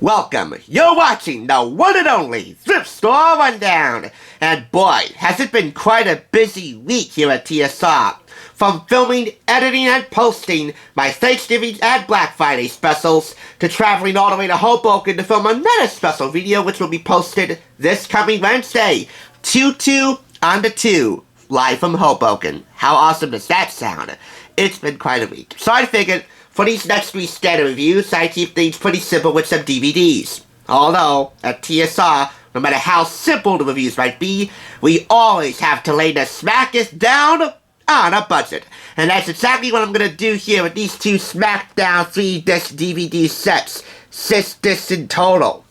Welcome, you're watching the one and only Thrift Store Rundown. And boy, has it been quite a busy week here at TSR. From filming, editing, and posting my Thanksgiving and Black Friday specials, to traveling all the way to Hoboken to film another special video which will be posted this coming Wednesday, 2/2 on the 2, live from Hoboken. How awesome does that sound? It's been quite a week. So I figured, for these next 3 standard reviews, I keep things pretty simple with some DVDs. Although, at TSR, no matter how simple the reviews might be, we always have to lay the smackest down on a budget. And that's exactly what I'm going to do here with these 2 Smackdown 3-disc DVD sets, 6 discs in total.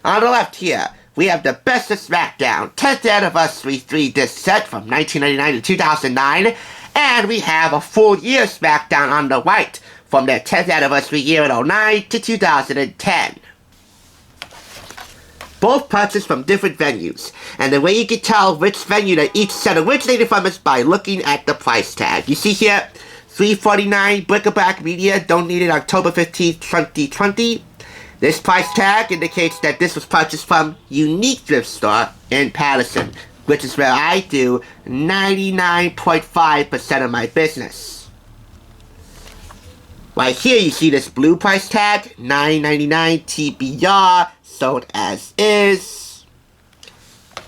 On the left here, we have the Best of Smackdown 10th Anniversary 3-disc set from 1999 to 2009, and we have a full year Smackdown on the right, from their 10th anniversary year in 2009 to 2010. Both purchased from different venues, and the way you can tell which venue that each set originated from is by looking at the price tag. You see here, $3.49 Brick-a-Brack Media, donated October 15th, 2020. This price tag indicates that this was purchased from Unique Thrift Store in Patterson, which is where I do 99.5% of my business. Right here you see this blue price tag, $9.99 TBR, sold as is.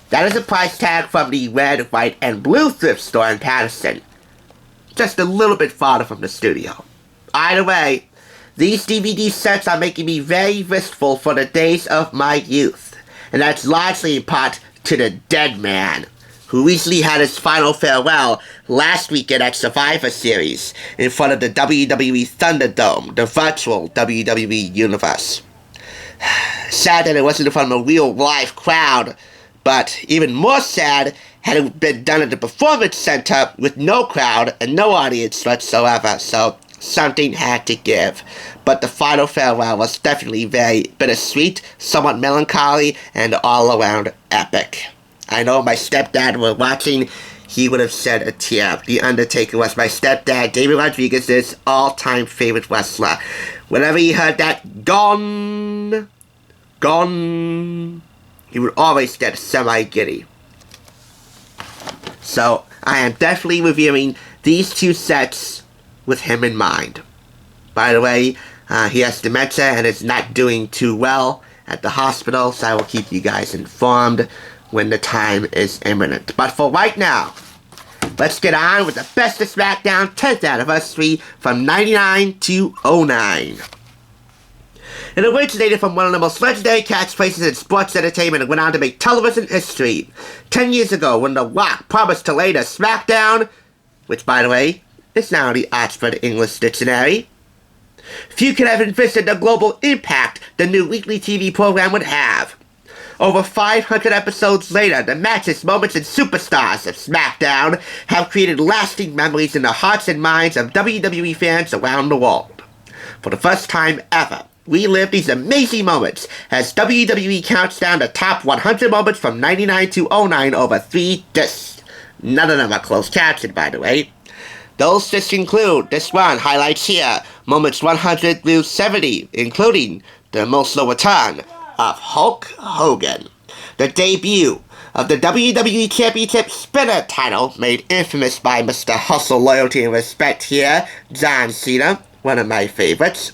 That is a price tag from the red, white, and blue thrift store in Patterson, just a little bit farther from the studio. Either way, these DVD sets are making me very wistful for the days of my youth, and that's largely in part to the dead man, who recently had his final farewell last weekend at Survivor Series in front of the WWE Thunderdome, the virtual WWE Universe. Sad that it wasn't in front of a real live crowd, but even more sad had it been done at the Performance Center with no crowd and no audience whatsoever, so something had to give. But the final farewell was definitely very bittersweet, somewhat melancholy, and all around epic. I know my stepdad were watching, he would have shed a tear. The Undertaker was my stepdad, David Rodriguez's all-time favorite wrestler. Whenever he heard that, gone, he would always get semi-giddy. So, I am definitely reviewing these 2 sets with him in mind. By the way, he has dementia and is not doing too well at the hospital, so I will keep you guys informed when the time is imminent. But for right now, let's get on with the Best of Smackdown 10th Anniversary from 99 to 09. It originated from one of the most legendary catchphrases in sports entertainment and went on to make television history. 10 years ago, when The Rock promised to lay the Smackdown, which, by the way, is now in the Oxford English Dictionary, few could have envisioned the global impact the new weekly TV program would have. Over 500 episodes later, the matches, moments, and superstars of SmackDown have created lasting memories in the hearts and minds of WWE fans around the world. For the first time ever, we live these amazing moments as WWE counts down the top 100 moments from 99 to 09 over 3 discs. None of them are closed captioned, by the way. Those discs include this one, highlights here, moments 100 through 70, including the emotional return of Hulk Hogan, the debut of the WWE Championship Spinner title, made infamous by Mr. Hustle, Loyalty, and Respect here, John Cena, one of my favorites,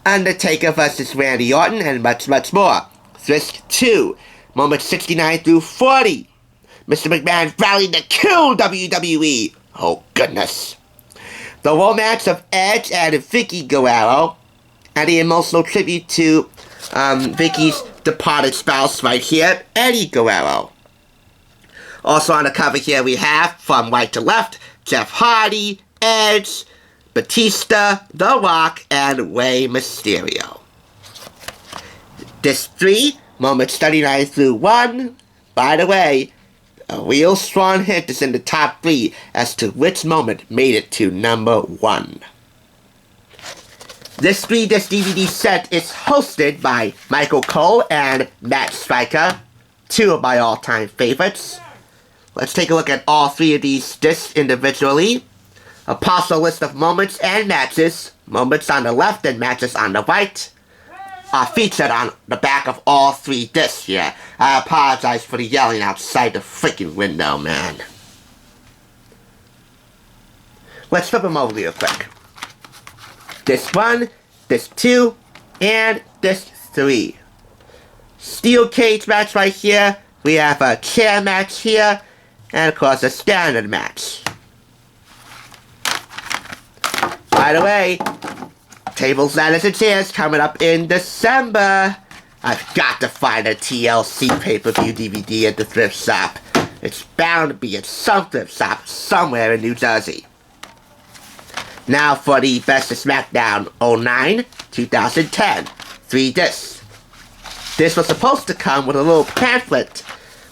Undertaker vs. Randy Orton, and much, much more. Disc 2, moments 69 through 40, Mr. McMahon rallying to kill WWE, oh goodness. The romance of Edge and Vicky Guerrero, and the emotional tribute to Vicky's departed spouse right here, Eddie Guerrero. Also on the cover here we have, from right to left, Jeff Hardy, Edge, Batista, The Rock, and Rey Mysterio. Disc 3, moments 39 through 1. By the way, a real strong hint is in the top 3 as to which moment made it to number 1. This 3-disc DVD set is hosted by Michael Cole and Matt Striker, 2 of my all-time favorites. Let's take a look at all 3 of these discs individually. A partial list of moments and matches, moments on the left and matches on the right. are featured on the back of all 3 discs here. I apologize for the yelling outside the freaking window, man. Let's flip them over real quick. Disc 1, Disc 2, and Disc 3. Steel cage match right here. We have a chair match here. And of course a standard match. By the way, tables, ladders, and chairs coming up in December. I've got to find a TLC pay-per-view DVD at the thrift shop. It's bound to be at some thrift shop somewhere in New Jersey. Now for the Best of SmackDown 09-2010. 3 discs. This was supposed to come with a little pamphlet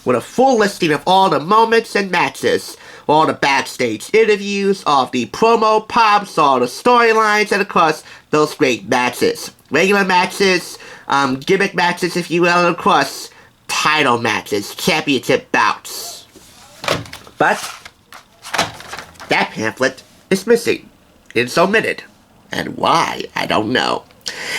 with a full listing of all the moments and matches, all the backstage interviews, all the promo pops, all the storylines, and of course, those great matches. Regular matches, gimmick matches if you will, and of course, title matches, championship bouts. But that pamphlet is missing. It's omitted. And why, I don't know.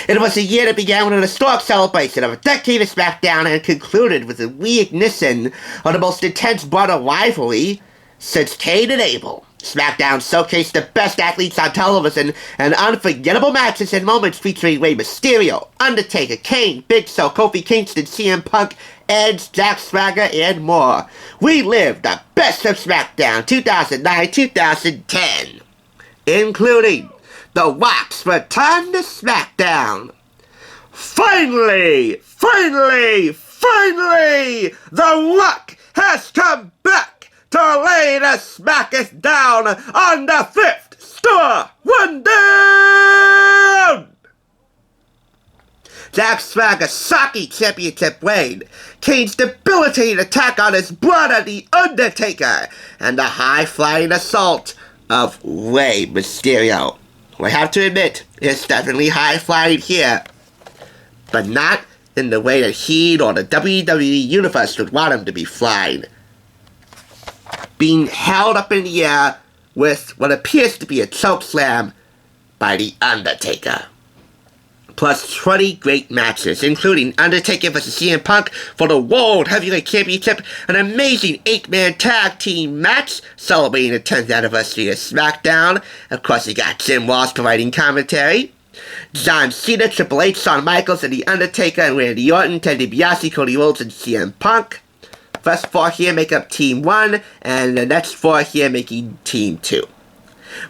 It was a year that began with an historic celebration of a decade of SmackDown and concluded with the reignition of the most intense brother rivalry since Cain and Abel. SmackDown showcased the best athletes on television and unforgettable matches and moments featuring Rey Mysterio, Undertaker, Kane, Big Show, Kofi Kingston, CM Punk, Edge, Jack Swagger, and more. We lived the best of SmackDown 2009-2010, including The Rock's return to SmackDown. Finally, The Rock has come back to lay the smackers down on the Thrift Store Rundown! Jack Swagger's Saki Championship reign, Kane's debilitating attack on his brother, The Undertaker, and the high-flying assault of Rey Mysterio. I have to admit, it's definitely high-flying here, but not in the way that he or the WWE Universe would want him to be flying. Being held up in the air with what appears to be a chokeslam by The Undertaker. Plus 20 great matches, including Undertaker vs. CM Punk for the World Heavyweight Championship, an amazing 8-man tag team match celebrating the 10th anniversary of SmackDown. Of course, you got Jim Ross providing commentary. John Cena, Triple H, Shawn Michaels, and The Undertaker, and Randy Orton, Ted DiBiase, Cody Rhodes, and CM Punk. First 4 here make up Team 1, and the next 4 here making Team 2.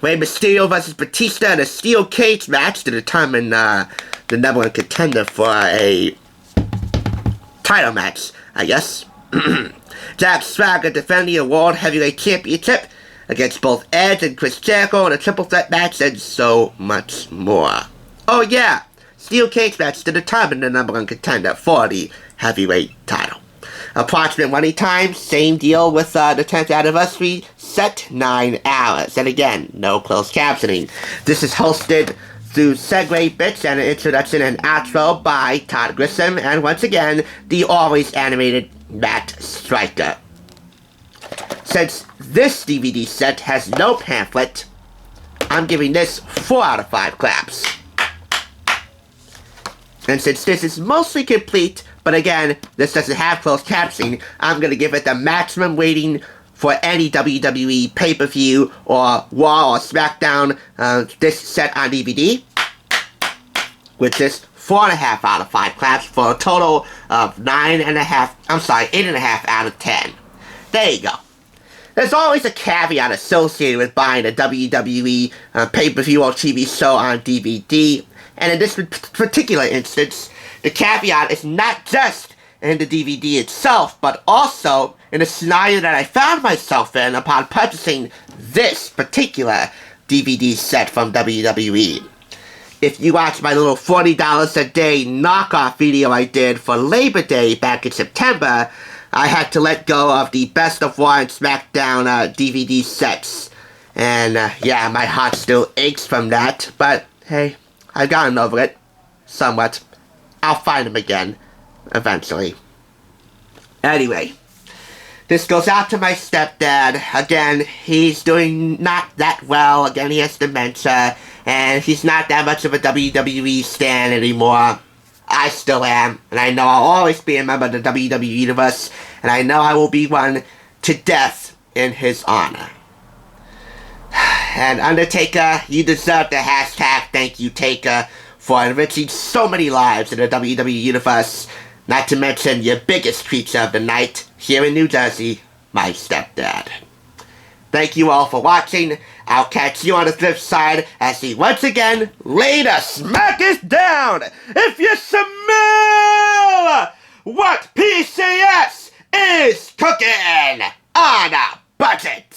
Rey Mysterio vs. Batista in a steel cage match to determine the number 1 contender for a title match, I guess. Jack Swagger defending a World Heavyweight Championship against both Edge and Chris Jericho in a triple threat match, and so much more. Oh yeah, steel cage match to determine the number 1 contender for the heavyweight title. Approximate running time, same deal with the 10th anniversary, set 9 hours. And again, no closed captioning. This is hosted through segue bits and an introduction and outro by Todd Grissom, and once again, the always animated Matt Striker. Since this DVD set has no pamphlet, I'm giving this 4 out of 5 claps. And since this is mostly complete, but again, this doesn't have closed captioning, I'm going to give it the maximum rating for any WWE pay-per-view or Raw or SmackDown this set on DVD, which is 4.5 out of 5 claps for a total of 8.5 out of 10. There you go. There's always a caveat associated with buying a WWE pay-per-view or TV show on DVD, and in this particular instance, the caveat is not just in the DVD itself, but also in the scenario that I found myself in upon purchasing this particular DVD set from WWE. If you watch my little $40 a day knockoff video I did for Labor Day back in September, I had to let go of the Best of Raw and SmackDown DVD sets. And yeah, my heart still aches from that, but hey, I've gotten over it. Somewhat. I'll find them again, eventually. Anyway, this goes out to my stepdad. Again, he's doing not that well. Again, he has dementia, and he's not that much of a WWE stan anymore. I still am, and I know I'll always be a member of the WWE Universe, and I know I will be one to death in his honor. And Undertaker, you deserve the hashtag Thank You Taker for enriching so many lives in the WWE Universe, not to mention your biggest creature of the night here in New Jersey, my stepdad. Thank you all for watching. I'll catch you on the flip side as he once again lay the smack us down. If you smell what PCS is cooking on a budget.